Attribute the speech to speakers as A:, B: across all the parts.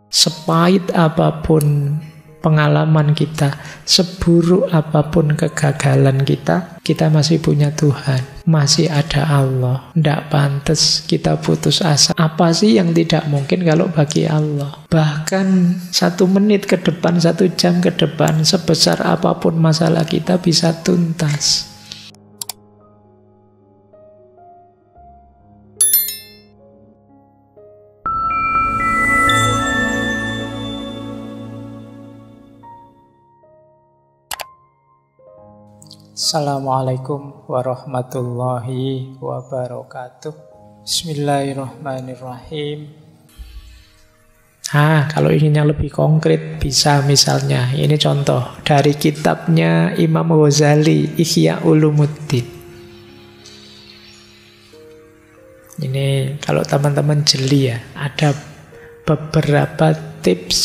A: Sepahit apapun pengalaman kita, seburuk apapun kegagalan kita, kita masih punya Tuhan, masih ada Allah. Tidak pantas kita putus asa. Apa sih yang tidak mungkin kalau bagi Allah? Bahkan 1 menit ke depan, 1 jam ke depan, sebesar apapun masalah kita bisa tuntas. Assalamualaikum warahmatullahi wabarakatuh. Bismillahirrahmanirrahim. Kalau inginnya lebih konkret bisa misalnya, ini contoh dari kitabnya Imam Ghazali, Ihya Ulumuddin. Ini kalau teman-teman jeli ya, ada beberapa tips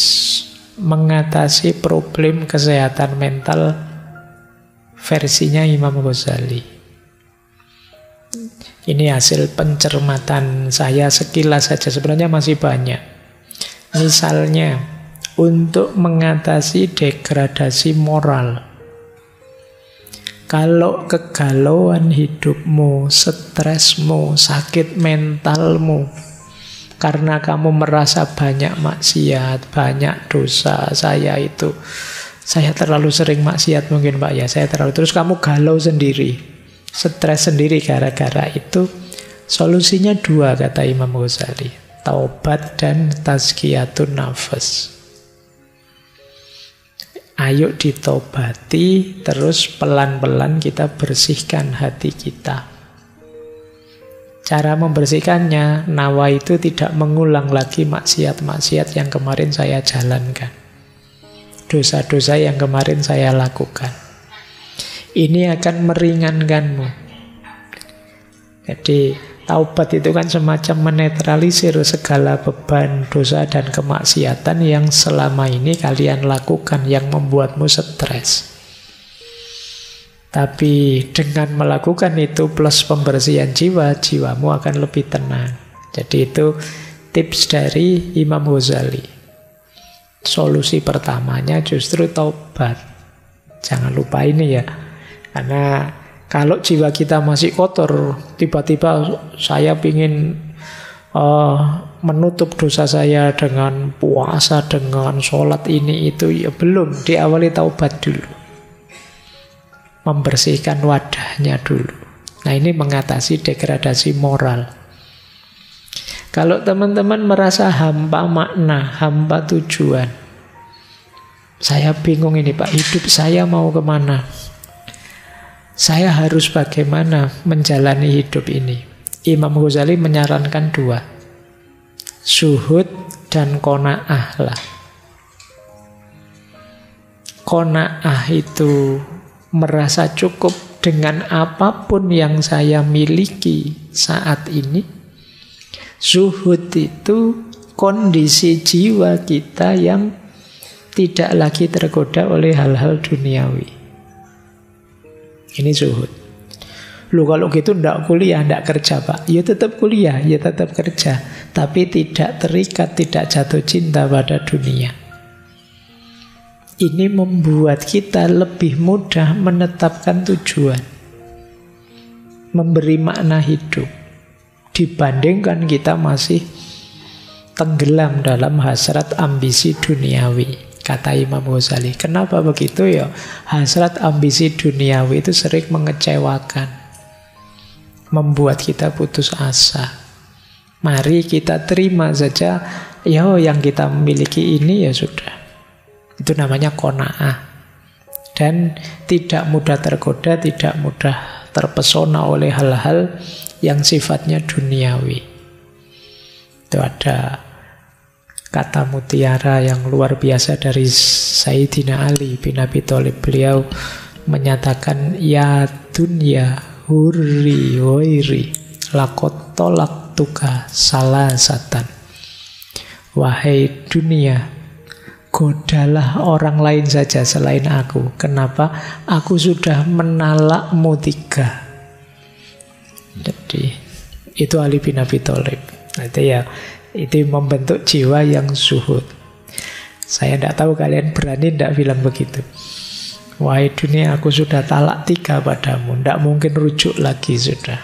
A: mengatasi problem kesehatan mental versinya Imam Ghazali. Ini hasil pencermatan saya sekilas saja, sebenarnya masih banyak. Misalnya, untuk mengatasi degradasi moral. Kalau kegalauan hidupmu, stresmu, sakit mentalmu, karena kamu merasa banyak maksiat, banyak dosa, saya terlalu sering maksiat mungkin Pak ya, terus kamu galau sendiri, stres sendiri gara-gara itu, solusinya 2 kata Imam Ghazali, taubat dan tazkiyatun nafas. Ayo ditobati, terus pelan-pelan kita bersihkan hati kita. Cara membersihkannya, nawa itu tidak mengulang lagi maksiat-maksiat yang kemarin saya jalankan, dosa-dosa yang kemarin saya lakukan. Ini akan meringankanmu. Jadi taubat itu kan semacam menetralisir segala beban dosa dan kemaksiatan yang selama ini kalian lakukan, yang membuatmu stres. Tapi dengan melakukan itu plus pembersihan jiwa, jiwamu akan lebih tenang. Jadi itu tips dari Imam Ghazali. Solusi pertamanya justru taubat. Jangan lupa ini ya. Karena kalau jiwa kita masih kotor, tiba-tiba saya ingin menutup dosa saya dengan puasa, dengan sholat ini itu, ya belum. Diawali taubat dulu, membersihkan wadahnya dulu. Nah, ini mengatasi degradasi moral. Kalau teman-teman merasa hampa makna, hampa tujuan, saya bingung ini Pak, hidup saya mau kemana? Saya harus bagaimana menjalani hidup ini? Imam Ghazali menyarankan 2, zuhud dan qanaah lah. Qanaah itu merasa cukup dengan apapun yang saya miliki saat ini. Zuhud itu kondisi jiwa kita yang tidak lagi tergoda oleh hal-hal duniawi. Ini zuhud. Lu kalau gitu ndak kuliah, ndak kerja Pak. Ya tetap kuliah, ya tetap kerja. Tapi tidak terikat, tidak jatuh cinta pada dunia. Ini membuat kita lebih mudah menetapkan tujuan, memberi makna hidup, dibandingkan kita masih tenggelam dalam hasrat ambisi duniawi. Kata Imam Ghazali, kenapa begitu ya? Hasrat ambisi duniawi itu sering mengecewakan, membuat kita putus asa. Mari kita terima saja, ya yang kita miliki ini ya sudah. Itu namanya qanaah. Dan tidak mudah tergoda, tidak mudah terpesona oleh hal-hal yang sifatnya duniawi. Itu ada kata mutiara yang luar biasa dari Sayyidina Ali bin Abi Thalib. Beliau menyatakan, ya dunya hurri wairi lakot tolak tuka salasatan. Wahai dunia, godalah orang lain saja selain aku. Kenapa? Aku sudah menalakmu 3. Jadi itu Ali bin Abi Thalib. Itu ya, itu membentuk jiwa yang zuhud. Saya tidak tahu kalian berani tidak bilang begitu. Wahai dunia, aku sudah talak 3 padamu. Tidak mungkin rujuk lagi sudah.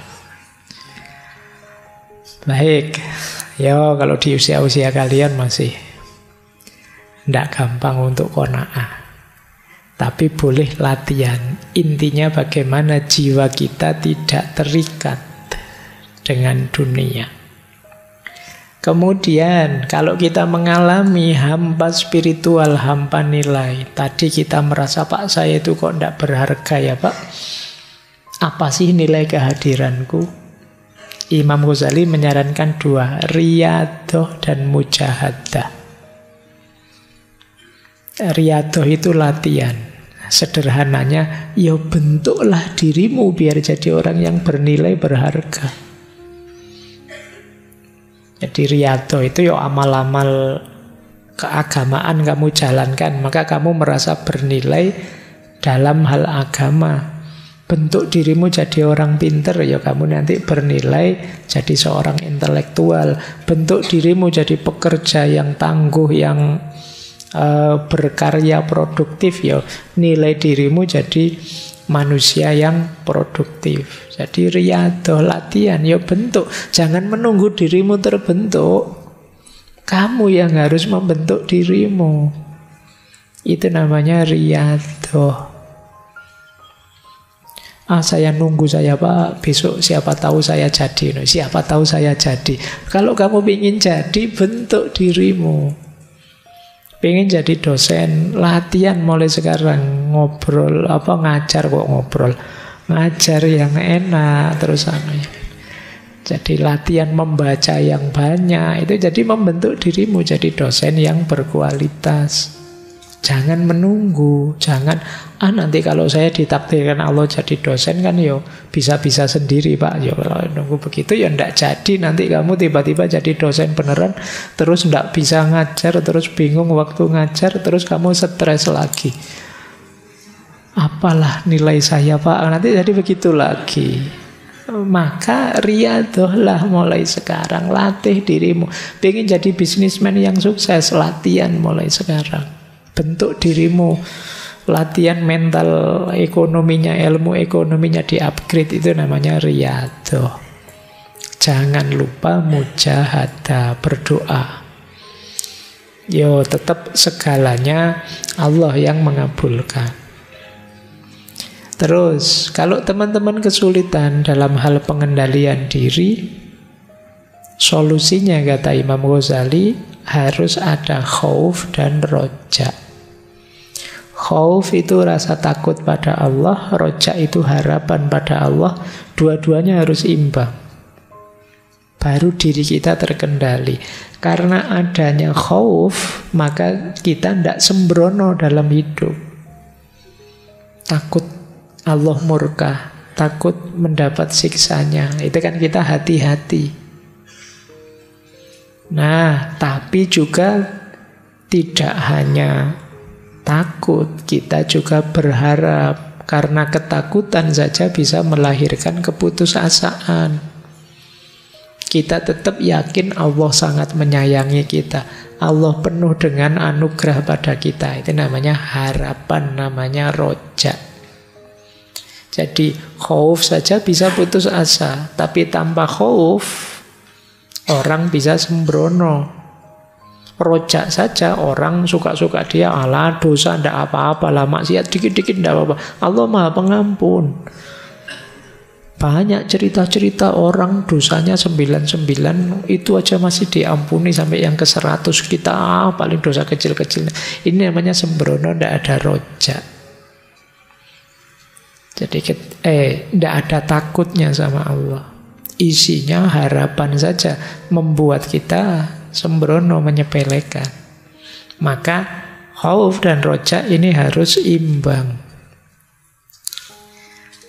A: Baik. Ya, kalau di usia-usia kalian masih tidak gampang untuk qanaah. Tapi boleh latihan. Intinya bagaimana jiwa kita tidak terikat dengan dunia. Kemudian kalau kita mengalami hampa spiritual, hampa nilai. Tadi kita merasa, Pak, saya itu kok tidak berharga ya Pak. Apa sih nilai kehadiranku? Imam Ghazali menyarankan 2, riyadoh dan mujahadah. Riyadoh itu latihan. Sederhananya, ya bentuklah dirimu biar jadi orang yang bernilai, berharga. Jadi riyadhah itu ya amal-amal keagamaan kamu jalankan, maka kamu merasa bernilai dalam hal agama. Bentuk dirimu jadi orang pinter, ya kamu nanti bernilai jadi seorang intelektual. Bentuk dirimu jadi pekerja yang tangguh, yang berkarya produktif, ya nilai dirimu jadi manusia yang produktif. Jadi riyadhah, latihan, ya bentuk. Jangan menunggu dirimu terbentuk. Kamu yang harus membentuk dirimu. Itu namanya riyadhah. Saya nunggu saya Pak, besok siapa tahu saya jadi. Siapa tahu saya jadi. Kalau kamu ingin jadi, bentuk dirimu. Pengen jadi dosen, latihan mulai sekarang. Ngobrol, ngajar kok ngobrol. Ngajar yang enak terus jadi latihan membaca yang banyak. Itu jadi membentuk dirimu jadi dosen yang berkualitas. Jangan menunggu. Jangan, nanti kalau saya ditakdirkan Allah jadi dosen kan yo bisa-bisa sendiri Pak. Yo kalau nunggu begitu ya ndak jadi. Nanti kamu tiba-tiba jadi dosen beneran, terus ndak bisa ngajar, terus bingung waktu ngajar, terus kamu stres lagi. Apalah nilai saya Pak, nanti jadi begitu lagi. Maka riyadhahlah mulai sekarang. Latih dirimu. Pengen jadi bisnismen yang sukses, latihan mulai sekarang. Bentuk dirimu. Latihan mental ekonominya, ilmu ekonominya di-upgrade. Itu namanya riyadhah. Jangan lupa mujahadah, berdoa. Yo, tetap segalanya Allah yang mengabulkan. Terus, kalau teman-teman kesulitan dalam hal pengendalian diri, solusinya kata Imam Ghazali harus ada khauf dan roja. Khauf itu rasa takut pada Allah, roja itu harapan pada Allah. Dua-duanya harus imbang. Baru diri kita terkendali. Karena adanya khauf, maka kita tidak sembrono dalam hidup. Takut Allah murka, takut mendapat siksanya. Itu kan kita hati-hati. Nah, tapi juga tidak hanya takut, kita juga berharap. Karena ketakutan saja bisa melahirkan keputusasaan. Kita tetap yakin Allah sangat menyayangi kita. Allah penuh dengan anugerah pada kita. Itu namanya harapan, namanya roja. Jadi khauf saja bisa putus asa, tapi tanpa khauf orang bisa sembrono. Rojak saja orang suka-suka dia, ala dosa ndak apa-apa lah, maksiat dikit-dikit ndak apa-apa. Allah Maha Pengampun. Banyak cerita-cerita orang dosanya 99 itu aja masih diampuni, sampai yang ke 100 kita paling dosa kecil-kecilnya. Ini namanya sembrono, ndak ada rojak. Jadi tidak ada takutnya sama Allah. Isinya harapan saja, membuat kita sembrono, menyepelekan. Maka khauf dan roja ini harus imbang.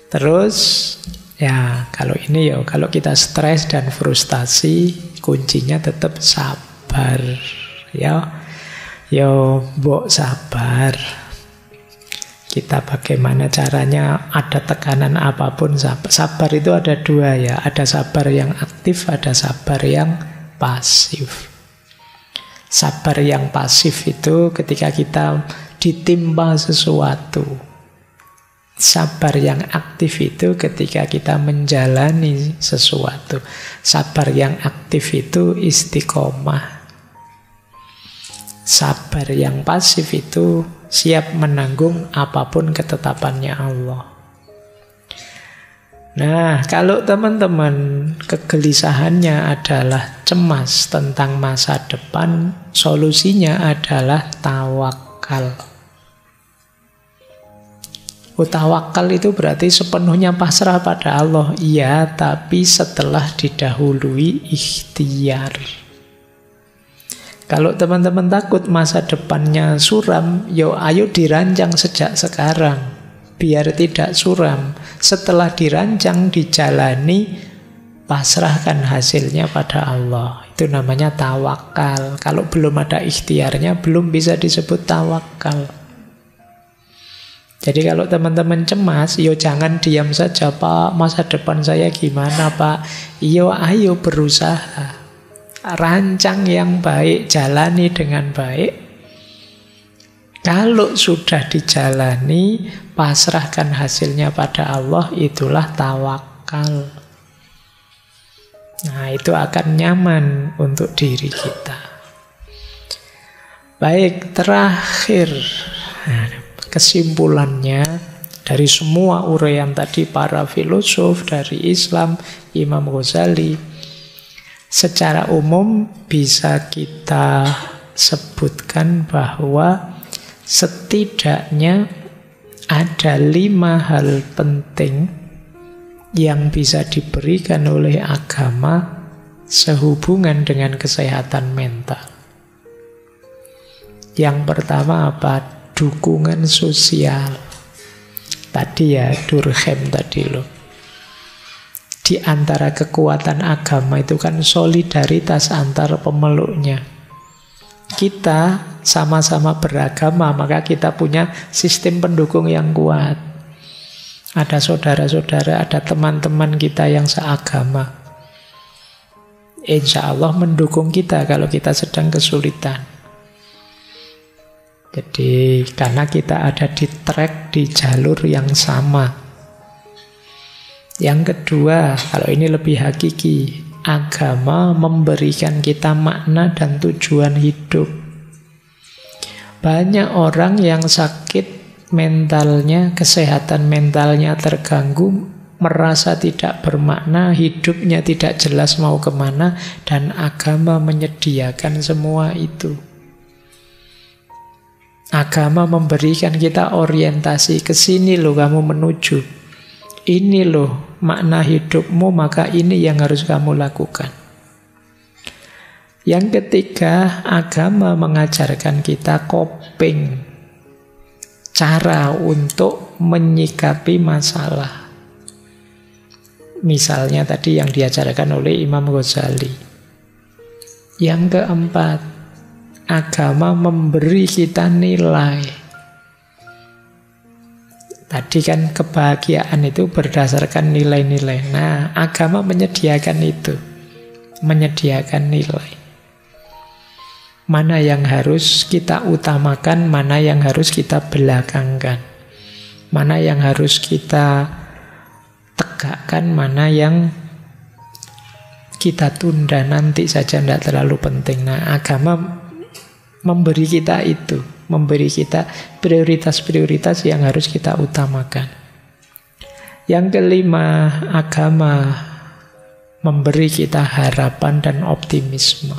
A: Terus ya kalau ini ya, kalau kita stres dan frustasi, kuncinya tetap sabar. Mbok sabar. Kita bagaimana caranya, ada tekanan apapun sabar. Sabar itu ada 2 ya. Ada sabar yang aktif, ada sabar yang pasif. Sabar yang pasif itu ketika kita ditimpa sesuatu. Sabar yang aktif itu ketika kita menjalani sesuatu. Sabar yang aktif itu istiqomah. Sabar yang pasif itu siap menanggung apapun ketetapannya Allah. Nah, kalau teman-teman kegelisahannya adalah cemas tentang masa depan, solusinya adalah tawakal. Tawakal itu berarti sepenuhnya pasrah pada Allah. Iya, tapi setelah didahului ikhtiar. Kalau teman-teman takut masa depannya suram, ayo dirancang sejak sekarang. Biar tidak suram. Setelah dirancang, dijalani, pasrahkan hasilnya pada Allah. Itu namanya tawakal. Kalau belum ada ikhtiarnya, belum bisa disebut tawakal. Jadi kalau teman-teman cemas, jangan diam saja, Pak. Masa depan saya gimana, Pak? Ayo berusaha. Rancang yang baik, jalani dengan baik. Kalau sudah dijalani, pasrahkan hasilnya pada Allah, itulah tawakal. Nah, itu akan nyaman untuk diri kita. Baik, terakhir. Kesimpulannya, dari semua uraian tadi para filosof, dari Islam, Imam Ghazali, secara umum bisa kita sebutkan bahwa setidaknya ada 5 hal penting yang bisa diberikan oleh agama sehubungan dengan kesehatan mental. Yang pertama apa? Dukungan sosial. Tadi Durkheim tadi loh. Di antara kekuatan agama itu kan solidaritas antar pemeluknya. Kita sama-sama beragama, maka kita punya sistem pendukung yang kuat. Ada saudara-saudara, ada teman-teman kita yang seagama. Insya Allah mendukung kita kalau kita sedang kesulitan. Jadi karena kita ada di track, di jalur yang sama. Yang kedua, kalau ini lebih hakiki, agama memberikan kita makna dan tujuan hidup. Banyak orang yang sakit mentalnya, kesehatan mentalnya terganggu, merasa tidak bermakna, hidupnya tidak jelas mau kemana, dan agama menyediakan semua itu. Agama memberikan kita orientasi, ke sini loh kamu menuju. Ini loh makna hidupmu, maka ini yang harus kamu lakukan. Yang ketiga, agama mengajarkan kita coping, cara untuk menyikapi masalah. Misalnya tadi yang diajarkan oleh Imam Ghazali. Yang keempat, agama memberi kita nilai. Tadi kan kebahagiaan itu berdasarkan nilai-nilai. Nah, agama menyediakan itu. Menyediakan nilai. Mana yang harus kita utamakan, mana yang harus kita belakangkan. Mana yang harus kita tegakkan, mana yang kita tunda nanti saja, tidak terlalu penting. Nah, agama memberi kita itu, memberi kita prioritas-prioritas yang harus kita utamakan. Yang kelima, agama memberi kita harapan dan optimisme.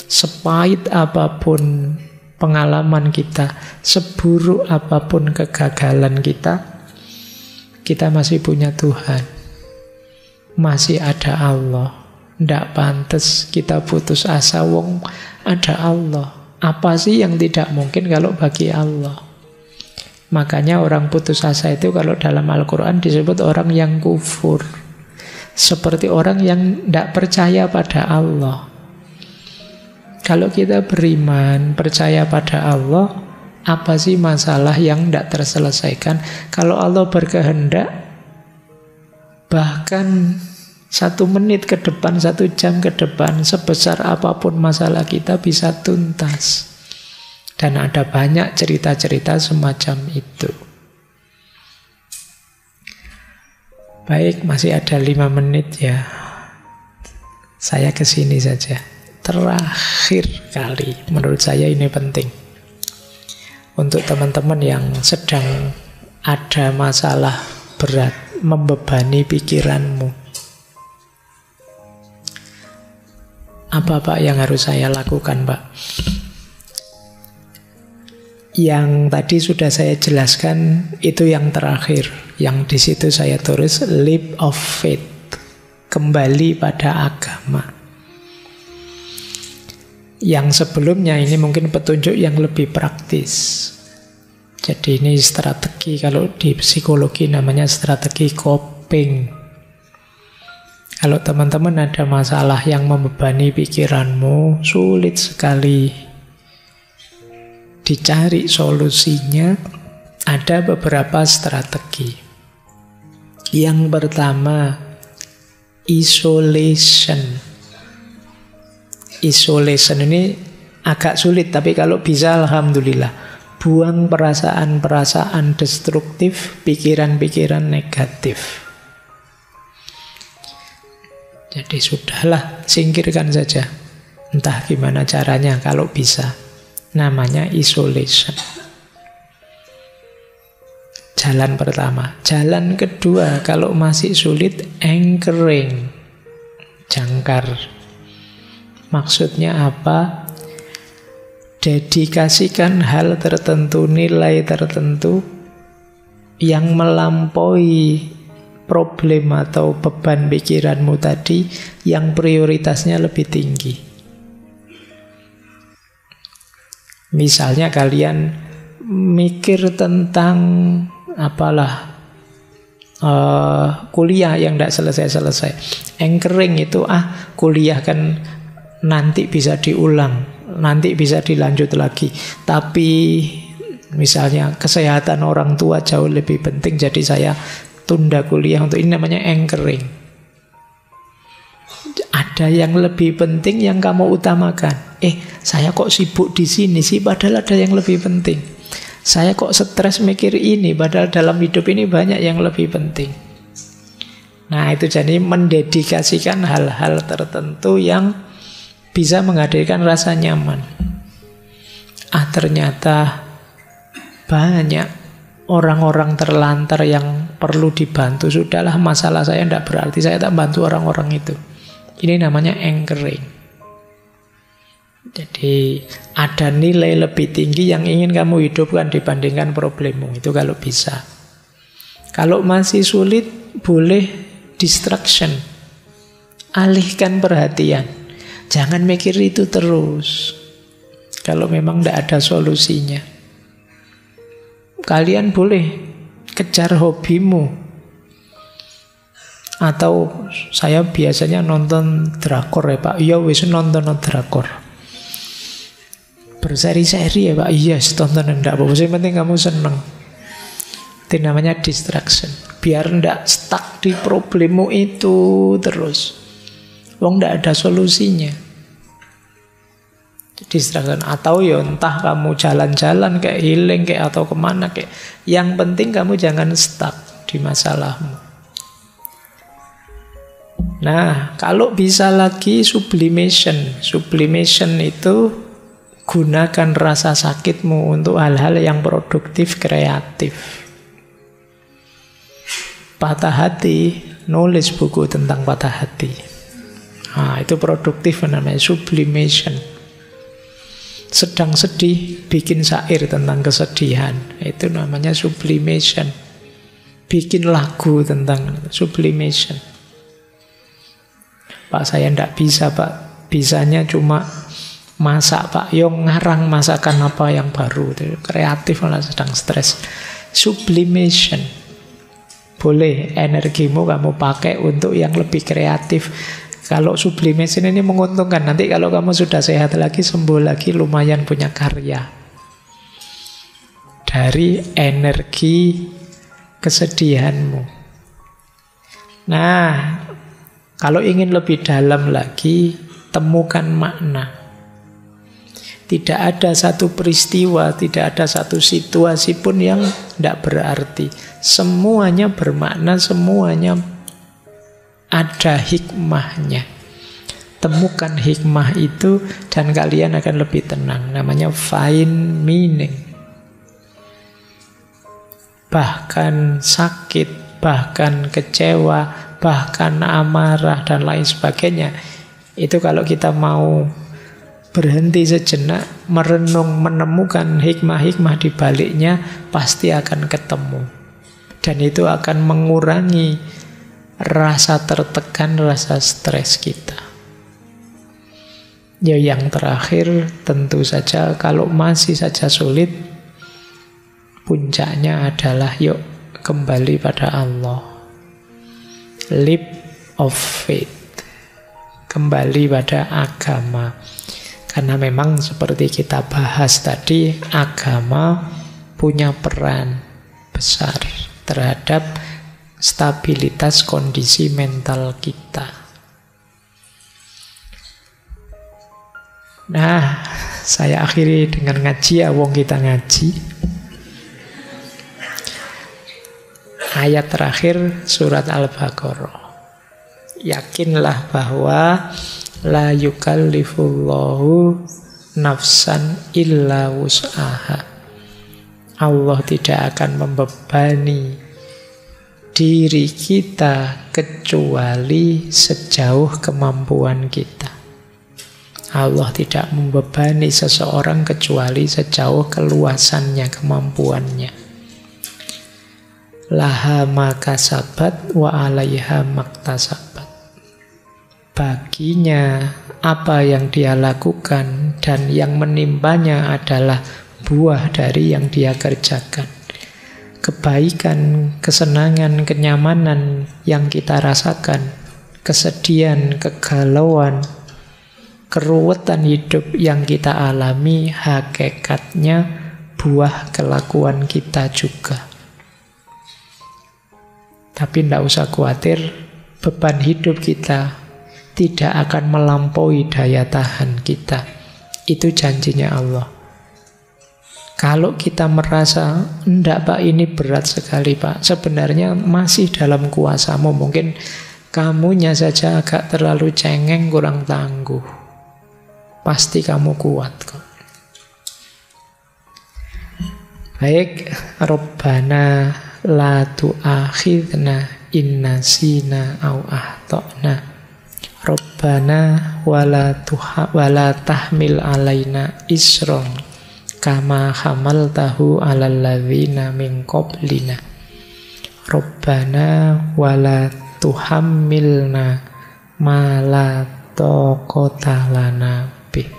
A: Sepahit apapun pengalaman kita, seburuk apapun kegagalan kita, kita masih punya Tuhan. Masih ada Allah. Tidak pantas kita putus asa, wong ada Allah. Apa sih yang tidak mungkin kalau bagi Allah? Makanya orang putus asa itu kalau dalam Al-Quran disebut orang yang kufur. Seperti orang yang tidak percaya pada Allah. Kalau kita beriman, percaya pada Allah, apa sih masalah yang tidak terselesaikan? Kalau Allah berkehendak, bahkan 1 menit ke depan, 1 jam ke depan, sebesar apapun masalah kita bisa tuntas. Dan ada banyak cerita-cerita semacam itu. Baik, masih ada 5 menit ya. Saya ke sini saja. Terakhir kali, menurut saya ini penting. Untuk teman-teman yang sedang ada masalah berat, membebani pikiranmu. Apa Pak yang harus saya lakukan, Pak? Yang tadi sudah saya jelaskan, itu yang terakhir. Yang di situ saya tulis leap of faith. Kembali pada agama. Yang sebelumnya ini mungkin petunjuk yang lebih praktis. Jadi ini strategi, kalau di psikologi namanya strategi coping. Kalau teman-teman ada masalah yang membebani pikiranmu, sulit sekali dicari solusinya, ada beberapa strategi. Yang pertama, isolation. Isolation ini agak sulit, tapi kalau bisa alhamdulillah. Buang perasaan-perasaan destruktif, pikiran-pikiran negatif. Jadi sudahlah, singkirkan saja. Entah gimana caranya kalau bisa. Namanya isolation. Jalan pertama. Jalan kedua, kalau masih sulit, anchoring. Jangkar. Maksudnya apa? Dedikasikan hal tertentu, nilai tertentu yang melampaui problem atau beban pikiranmu tadi, yang prioritasnya lebih tinggi. Misalnya kalian mikir tentang kuliah yang tidak selesai-selesai. Anchoring itu, kuliah kan nanti bisa diulang, nanti bisa dilanjut lagi. Tapi misalnya kesehatan orang tua jauh lebih penting, jadi saya tunda kuliah untuk ini. Namanya anchoring. Ada yang lebih penting yang kamu utamakan. Saya kok sibuk di sini sih, padahal ada yang lebih penting. Saya kok stres mikir ini, padahal dalam hidup ini banyak yang lebih penting. Nah, itu jadi mendedikasikan hal-hal tertentu yang bisa menghadirkan rasa nyaman. Ternyata banyak orang-orang terlantar yang perlu dibantu. Sudahlah, masalah saya tidak berarti saya tak bantu orang-orang itu. Ini namanya anchoring. Jadi ada nilai lebih tinggi yang ingin kamu hidupkan dibandingkan problemmu. Itu kalau bisa. Kalau masih sulit, boleh distraction. Alihkan perhatian. Jangan mikir itu terus. Kalau memang tidak ada solusinya. Kalian boleh kejar hobimu. Atau saya biasanya nonton drakor ya Pak. Iya wis nonton drakor. Berseri-seri ya Pak. Iya tonton enggak apa-apa. Yang penting kamu seneng. Itu namanya distraction. Biar enggak stuck di problemmu itu terus. Wong enggak ada solusinya. Distraction. Atau ya entah kamu jalan-jalan kayak healing kayak atau kemana kayak. Yang penting kamu jangan stuck di masalahmu. Nah, kalau bisa lagi sublimation. Sublimation itu gunakan rasa sakitmu untuk hal-hal yang produktif, kreatif. Patah hati, nulis buku tentang patah hati. Itu produktif namanya sublimation. Sedang sedih, bikin syair tentang kesedihan. Itu namanya sublimation. Bikin lagu tentang sublimation. Pak, saya tidak bisa Pak. Bisanya cuma masak Pak. Yang ngarang masakan apa yang baru. Kreatif malah sedang stres. Sublimation. Boleh energimu kamu pakai untuk yang lebih kreatif. Kalau sublimation ini menguntungkan. Nanti kalau kamu sudah sehat lagi, sembuh lagi, lumayan punya karya. Dari energi kesedihanmu. Nah, Kalau ingin lebih dalam lagi, temukan makna. Tidak ada satu peristiwa, tidak ada satu situasi pun yang tidak berarti. Semuanya bermakna, semuanya ada hikmahnya. Temukan hikmah itu dan kalian akan lebih tenang. Namanya find meaning. Bahkan sakit, bahkan kecewa, bahkan amarah dan lain sebagainya, itu kalau kita mau berhenti sejenak, merenung, menemukan hikmah-hikmah di baliknya, pasti akan ketemu. Dan itu akan mengurangi rasa tertekan, rasa stres kita. Ya, yang terakhir tentu saja kalau masih saja sulit, puncaknya adalah yuk kembali pada Allah. Leap of faith. Kembali pada agama. Karena memang seperti kita bahas tadi, agama punya peran besar terhadap stabilitas kondisi mental kita. Nah, saya akhiri dengan ngaji ya, wong kita ngaji. Ayat terakhir surat Al-Baqarah. Yakinlah bahwa la yukallifullahu nafsan illa wus'aha. Allah tidak akan membebani diri kita kecuali sejauh kemampuan kita. Allah tidak membebani seseorang kecuali sejauh keluasannya, kemampuannya. Laha makasabat wa alaiha maktasabat. Baginya apa yang dia lakukan dan yang menimpanya adalah buah dari yang dia kerjakan. Kebaikan, kesenangan, kenyamanan yang kita rasakan, kesedihan, kegalauan, keruwetan hidup yang kita alami, hakikatnya buah kelakuan kita juga. Tapi tidak usah khawatir, beban hidup kita tidak akan melampaui daya tahan kita. Itu janjinya Allah. Kalau kita merasa, enggak Pak, ini berat sekali Pak, sebenarnya masih dalam kuasamu. Mungkin kamunya saja agak terlalu cengeng, kurang tangguh. Pasti kamu kuat kok. Baik, Rabbana la tu'akhidna inna sina au ahtona. Rabbana wala tahmil alaina isron kama hamaltahu alal ladzina min qablina. Rabbana wala tuhammilna ma la taqata lana bih.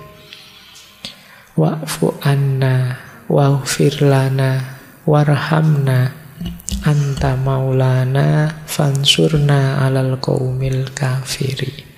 A: Wa'fu anna waghfir lana warhamna anta maulana fansurna alal qaumil kafirin.